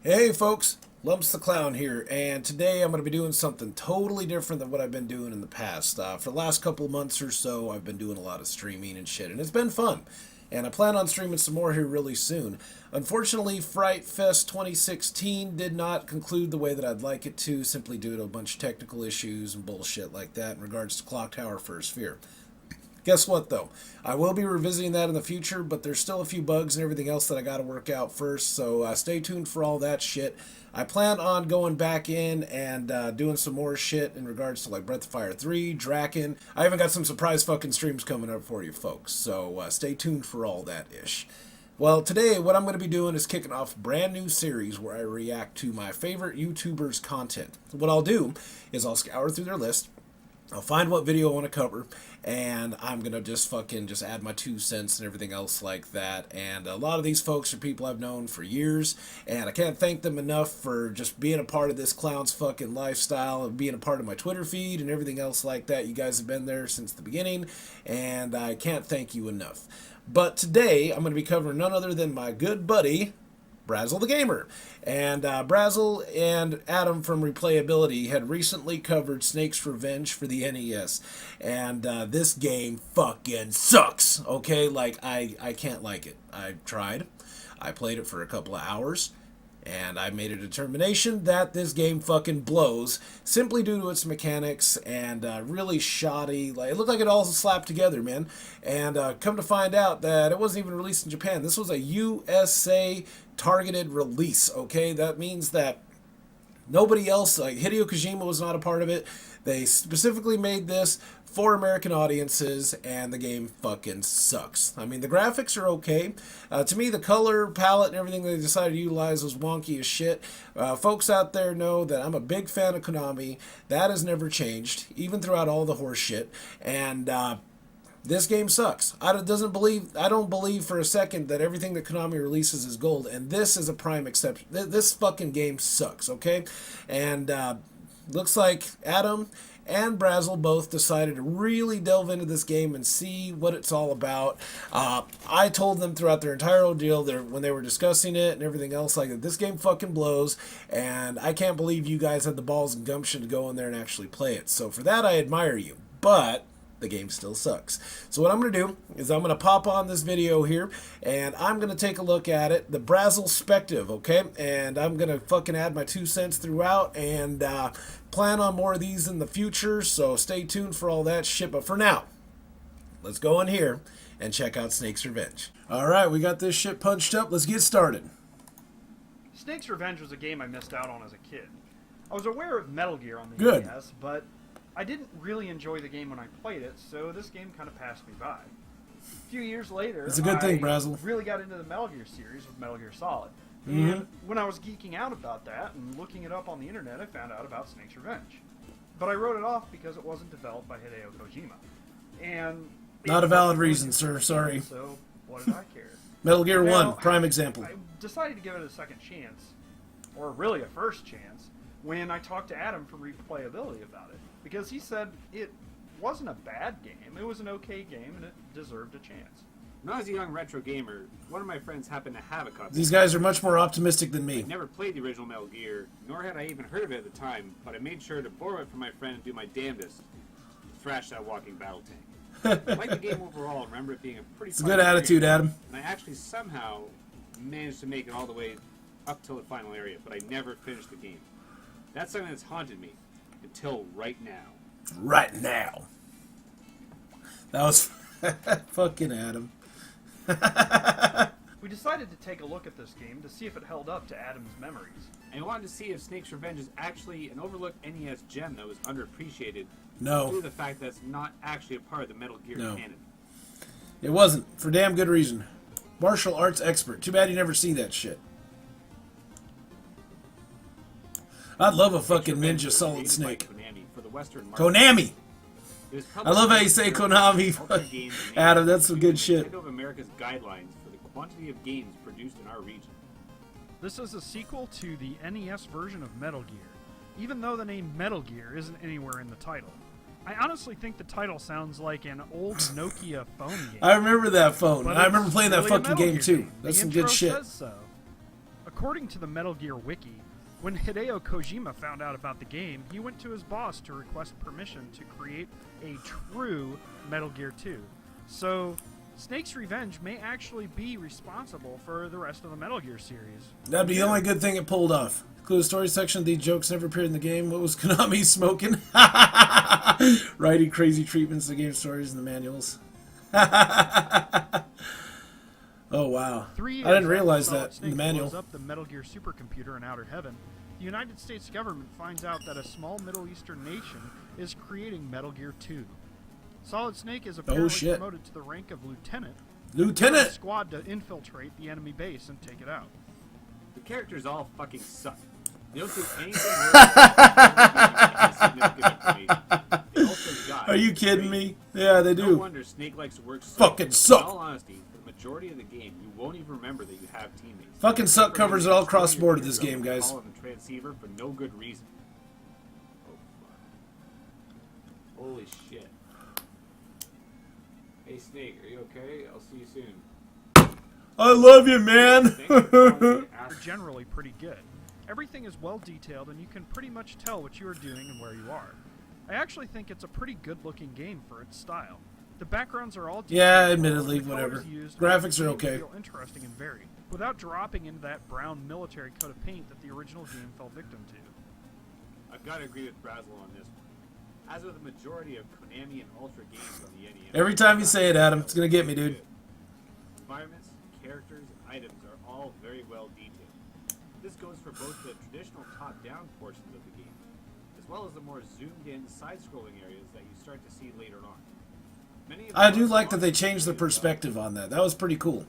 Hey folks, Lumpz the Clown here, and today I'm going to be doing something totally different than what I've been doing in the past. For the last couple of months or so, I've been doing a lot of streaming and shit, and it's been fun. And I plan on streaming some more here really soon. Unfortunately, Fright Fest 2016 did not conclude the way that I'd like it to, simply due to a bunch of technical issues and bullshit like that in regards to Clock Tower First Fear. Guess what, though? I will be revisiting that in the future, but there's still a few bugs and everything else that I got to work out first, so stay tuned for all that shit. I plan on going back in and doing some more shit in regards to like Breath of Fire 3, Draken. I even got some surprise fucking streams coming up for you folks, so stay tuned for all that ish. Well, today what I'm going to be doing is kicking off a brand new series where I react to my favorite YouTubers' content. What I'll do is I'll scour through their list, I'll find what video I want to cover, and I'm going to just add my 2 cents and everything else like that. And a lot of these folks are people I've known for years, and I can't thank them enough for just being a part of this clown's fucking lifestyle and being a part of my Twitter feed and everything else like that. You guys have been there since the beginning, and I can't thank you enough. But today, I'm going to be covering none other than my good buddy, Brasel the Gamer. And Brasel and Adam from Replayability had recently covered Snake's Revenge for the NES. And this game fucking sucks, okay? Like, I can't like it. I tried. I played it for a couple of hours. And I made a determination that this game fucking blows simply due to its mechanics and really shoddy. Like, it looked like it all slapped together, man. And come to find out that it wasn't even released in Japan. This was a USA targeted release, okay? That means that nobody else, like Hideo Kojima was not a part of it. They specifically made this for American audiences, and the game fucking sucks. I mean, the graphics are okay. To me, the color palette and everything they decided to utilize was wonky as shit. Folks out there know that I'm a big fan of Konami. That has never changed, even throughout all the horse shit. And this game sucks. I don't believe for a second that everything that Konami releases is gold, and this is a prime exception. This fucking game sucks, okay? And looks like Adam and Brasel both decided to really delve into this game and see what it's all about. I told them throughout their entire ordeal, when they were discussing it and everything else like that, this game fucking blows, and I can't believe you guys had the balls and gumption to go in there and actually play it. So for that, I admire you. But the game still sucks. So what I'm going to do is I'm going to pop on this video here, and I'm going to take a look at it, the Braselspective, okay? And I'm going to fucking add my 2 cents throughout, and plan on more of these in the future, so stay tuned for all that shit. But for now, let's go in here and check out Snake's Revenge. Alright, we got this shit punched up. Let's get started. Snake's Revenge was a game I missed out on as a kid. I was aware of Metal Gear on the Good. NES, but I didn't really enjoy the game when I played it, so this game kind of passed me by. A few years later, It's a good thing, Brasel. really got into the Metal Gear series with Metal Gear Solid. Mm-hmm. And when I was geeking out about that and looking it up on the internet, I found out about Snake's Revenge. But I wrote it off because it wasn't developed by Hideo Kojima. And Not a valid reason, sir. Sorry. So what did I care? Metal Gear Now, 1, prime example. I decided to give it a second chance, or really a first chance, when I talked to Adam from Replayability about it. Because he said it wasn't a bad game, it was an okay game, and it deserved a chance. When I was a young retro gamer, one of my friends happened to have a copy. These guys are much more optimistic than me. I'd never played the original Metal Gear, nor had I even heard of it at the time, but I made sure to borrow it from my friend and do my damnedest to thrash that walking battle tank. I liked the game overall and remember it being a pretty It's a fun good attitude, experience, Adam. and I actually somehow managed to make it all the way up till the final area, but I never finished the game. That's something that's haunted me until right now. Right now. That was fucking Adam. We decided to take a look at this game to see if it held up to Adam's memories. And I wanted to see if Snake's Revenge is actually an overlooked NES gem that was underappreciated due No, to the fact that it's not actually a part of the Metal Gear No. canon. it wasn't. For damn good reason. Martial arts expert. Too bad you never see that shit. I'd love a fucking Revenge Ninja was Solid created Snake. by Konami for the Western market. Konami! It was I love how you say Konami. Ultimate Games and Adam, Named that's some good shit. Nintendo of America's guidelines for the quantity of games produced in our region. This is a sequel to the NES version of Metal Gear, even though the name Metal Gear isn't anywhere in the title. I honestly think the title sounds like an old Nokia phone game. I remember that phone. But I remember it's playing that really a fucking Metal game Gear too. game. That's The some good intro shit. says so. According to the Metal Gear Wiki, when Hideo Kojima found out about the game, he went to his boss to request permission to create a true Metal Gear 2. So, Snake's Revenge may actually be responsible for the rest of the Metal Gear series. That'd be the only good thing it pulled off. Include the story section. These jokes never appeared in the game. What was Konami smoking? Writing crazy treatments of the game stories in the manuals. Oh, wow. I didn't realize that in the manual. Blows up the Metal Gear supercomputer in outer heaven, the United States government finds out that a small Middle Eastern nation is creating Metal Gear 2. Solid Snake is apparently promoted to the rank of lieutenant. Lieutenant! A squad to infiltrate the enemy base and take it out. The characters all fucking suck. They don't do anything They also got Are you kidding me? Yeah, they do. No wonder Snake likes to work so fucking suck. In all honesty, for the majority of the game, you won't even remember that you have teammates. Fucking suck covers it all across the board of this game, guys. Call on the transceiver for no good reason. Oh, fuck. Holy shit. Hey, Snake, are you okay? I'll see you soon. I love you, man. They're generally pretty good. Everything is well detailed, and you can pretty much tell what you are doing and where you are. I actually think it's a pretty good-looking game for its style. The backgrounds are all detailed. Yeah, admittedly, whatever. Graphics are okay. Feel interesting and varied, without dropping into that brown military coat of paint that the original game fell victim to. I've got to agree with Brasel on this one. As with the majority of Konami and Ultra games on the NES, Every time you say it, Adam, it's gonna get me, dude. Environments, characters, and items are all very well detailed. This goes for both the traditional top-down portions of the game, as well as the more zoomed-in, side-scrolling areas that you start to see later on. I do like that they changed the perspective on that. That was pretty cool.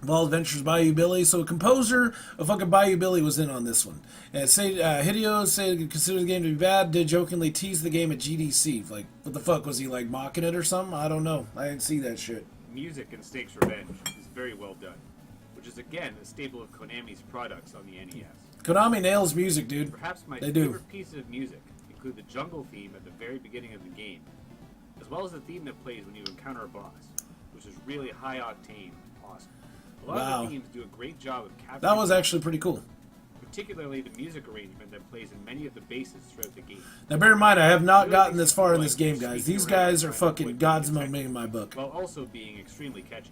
Ball Adventures Bayou Billy. So a composer of fucking Bayou Billy was in on this one. And Hideo said he considered the game to be bad, did jokingly tease the game at GDC. Like, what the fuck? Was he, like, mocking it or something? I don't know. I didn't see that shit. Music in Snake's Revenge is very well done, which is again a staple of Konami's products on the NES. Konami nails music, dude. Perhaps my they favorite pieces of music include the jungle theme at the very beginning of the game, as well as the theme that plays when you encounter a boss, which is really high octane and awesome. A lot of the themes do a great job of capturing. That was actually pretty cool. Particularly the music arrangement that plays in many of the bases throughout the game. Now bear in mind, I have not gotten this far in this game, guys. These guys are fucking gods among men in my book. While also being extremely catchy.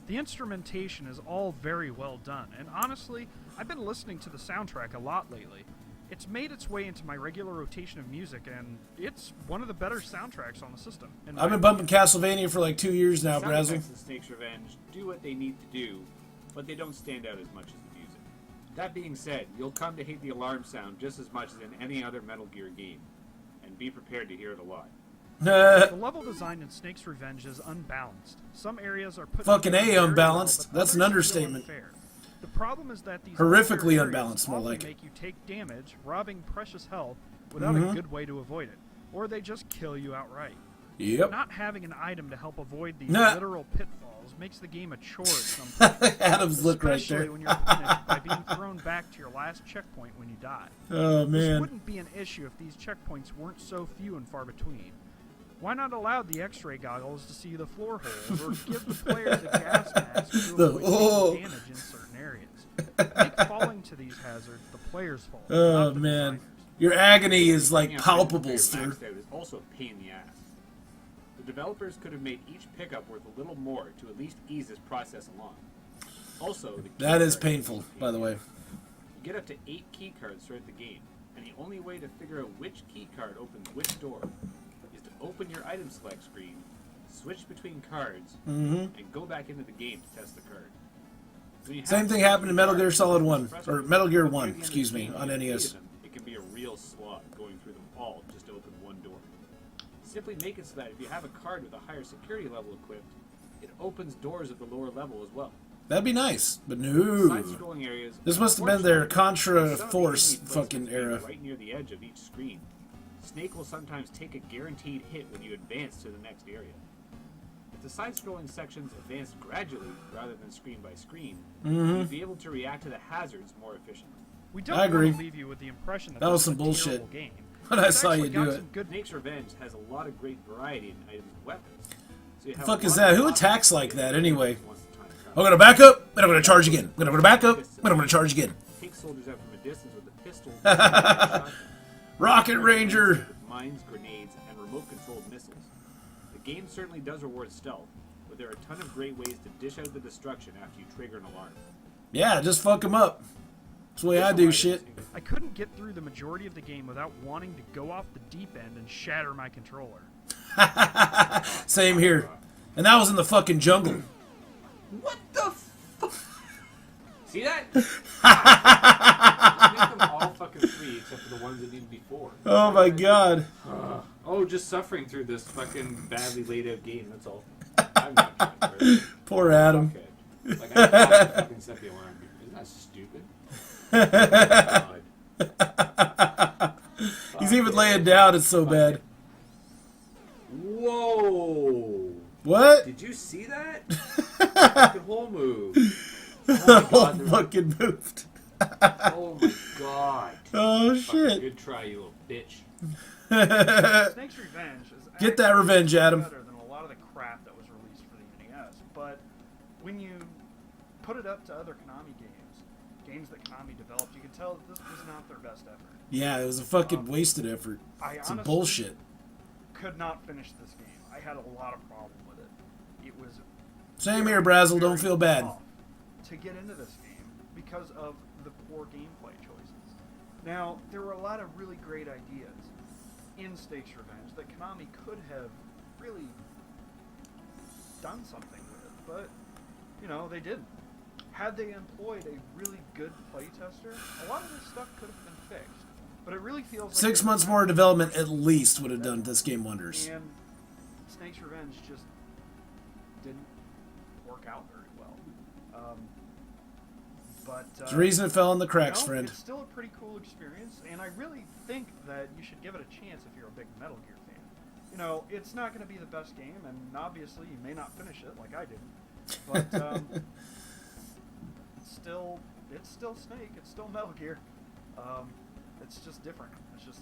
The instrumentation is all very well done, and honestly, I've been listening to the soundtrack a lot lately. It's made its way into my regular rotation of music, and it's one of the better soundtracks on the system. I've been bumping Castlevania for like 2 years now, Brasel. The soundtracks in Snake's Revenge do what they need to do, but they don't stand out as much as the music. That being said, you'll come to hate the alarm sound just as much as in any other Metal Gear game, and be prepared to hear it a lot. The level design in Snake's Revenge is unbalanced. Some areas are put fucking unbalanced. Well, that's an understatement. The problem is that these horrifically unbalanced, more like make you take damage, robbing precious health without a good way to avoid it, or they just kill you outright. Yep. Not having an item to help avoid these literal pitfalls makes the game a chore at some point. Adam's look right there. Especially when you're punished by being thrown back to your last checkpoint when you die. Oh, man. This wouldn't be an issue if these checkpoints weren't so few and far between. Why not allow the X-ray goggles to see the floor holes, or give the players a gas mask to avoid damage in certain areas? Make falling to these hazards the player's fault. Oh, man. Designers. Your agony is, like, palpable, sir. Is also a pain in the ass. The developers could have made each pickup worth a little more to at least ease this process along. Also, that is painful, by the way. You get up to 8 key cards throughout the game, and the only way to figure out which key card opens which door is to open your item select screen, switch between cards, and go back into the game to test the card. Same thing happened in Metal Gear Solid 1, or Metal Gear 1, excuse me, on NES. It can be a real slog going through them all just to open one door. Simply make it so that if you have a card with a higher security level equipped, it opens doors at the lower level as well. That'd be nice, but no. This must have been their Contra Force fucking era. Right near the edge of each screen. Snake will sometimes take a guaranteed hit when you advance to the next area. If the side-scrolling sections advance gradually rather than screen by screen, you'll be able to react to the hazards more efficiently. We don't want to leave you with the impression that was some bullshit. When I saw you do it. Snake's Revenge has a lot of great variety in items and weapons, So you have Fuck a is lot that? of Who options attacks to like get that in anyway? once the time comes. I'm gonna back up, and I'm gonna charge again. I'm gonna back up, and I'm gonna charge again. Take soldiers out from a distance with a pistol, shotgun. Rocket Ranger. With mines, grenades, and remote-controlled missiles. The game certainly does reward stealth, but there are a ton of great ways to dish out the destruction after you trigger an alarm. Yeah, just fuck him up. That's the way I do shit. I couldn't get through the majority of the game without wanting to go off the deep end and shatter my controller. Same here. And that was in the fucking jungle. What the fuck? See that? Just make them all fucking free except for the ones that need to be four. Oh my god. Oh, just suffering through this fucking badly laid out game, that's all. I'm not trying to hurt. Poor Adam. Okay. Like, I thought I fucking set the alarm. Isn't that stupid? God. He's even laying down, it's so bad. Whoa! What? Did you see that? Fucking whole move. The whole God, fucking moved. Oh my god. Oh Fucking shit. good try, you little bitch. Snake's Revenge is Get that actually revenge, Adam. better than a lot of the crap that was released for the NES. But when you put it up to other Konami games that Konami developed, you can tell that this was not their best effort. Yeah, it was a fucking wasted effort. I Some honestly bullshit. could not finish this game. I had a lot of problem with it. It was Same here, Brasel. Don't very feel bad. tough to get into this game because of the poor gameplay choices. Now, there were a lot of really great ideas in Snake's Revenge that Konami could have really done something with, but, you know, they didn't. Had they employed a really good playtester, a lot of this stuff could have been fixed. But it really feels like 6 months more development at least would have done this game wonders. And Snake's Revenge just didn't work out very well. There's a reason it fell in the cracks, you know, friend. It's still a pretty cool experience, and I really think that you should give it a chance if you're a big Metal Gear fan. You know, it's not going to be the best game, and obviously you may not finish it like I didn't, but it's still Snake. It's still Metal Gear. It's just different. It's just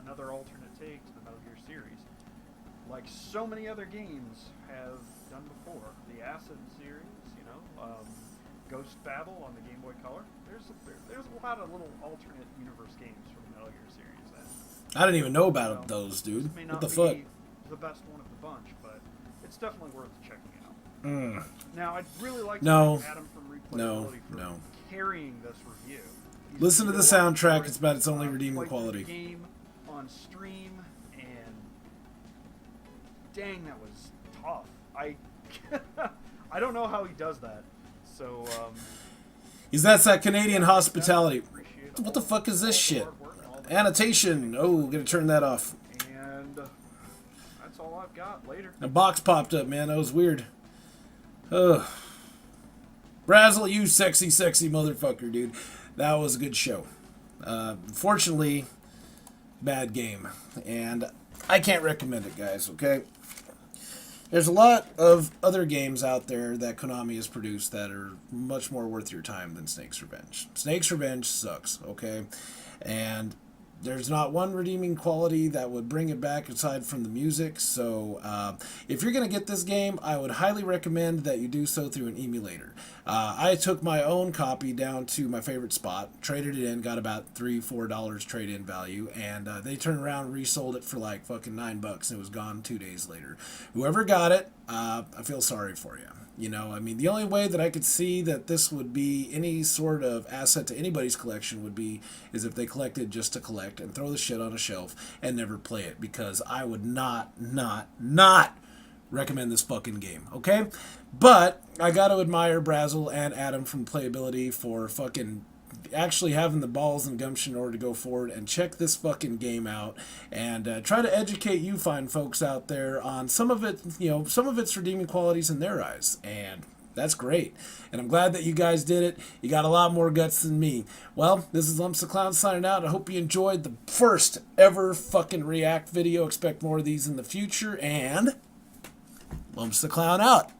another alternate take to the Metal Gear series, like so many other games have done before. The Acid series, you know. Ghost Battle on the Game Boy Color. There's a lot of little alternate universe games from the Metal Gear series. That, I didn't even know about those, dude. this may What not the be fuck? the best one of the bunch, but it's definitely worth checking out. Mm. Now, I'd really like to No. thank Adam from No. Replayability for No. carrying this review. He's Listen to the really looking soundtrack. forward It's about its only to redeeming play through quality. the game on stream, and dang, that was tough. I don't know how he does that. So, That's that Canadian hospitality. appreciate What the fuck is this all the shit? hard work and all the- Annotation. Oh, gonna turn that off. And that's all I've got. Later. A box popped up, man. That was weird. Ugh. Brasel, you sexy motherfucker, dude. That was a good show. Fortunately, bad game. And I can't recommend it, guys, okay? There's a lot of other games out there that Konami has produced that are much more worth your time than Snake's Revenge. Snake's Revenge sucks, okay? And there's not one redeeming quality that would bring it back aside from the music. So if you're going to get this game, I would highly recommend that you do so through an emulator. I took my own copy down to my favorite spot, traded it in, got about $3-4 trade-in value, and they turned around and resold it for like fucking $9, and it was gone 2 days later. Whoever got it, I feel sorry for you. You know, I mean, the only way that I could see that this would be any sort of asset to anybody's collection is if they collected just to collect and throw the shit on a shelf and never play it, because I would not recommend this fucking game, okay? But I got to admire Brasel and Adam from Playability for fucking actually having the balls and gumption in order to go forward and check this fucking game out and try to educate you fine folks out there on some of it, you know, some of its redeeming qualities in their eyes. And that's great. And I'm glad that you guys did it. You got a lot more guts than me. Well, this is Lumpz the Clown signing out. I hope you enjoyed the first ever fucking React video. Expect more of these in the future. And Lumpz the Clown out.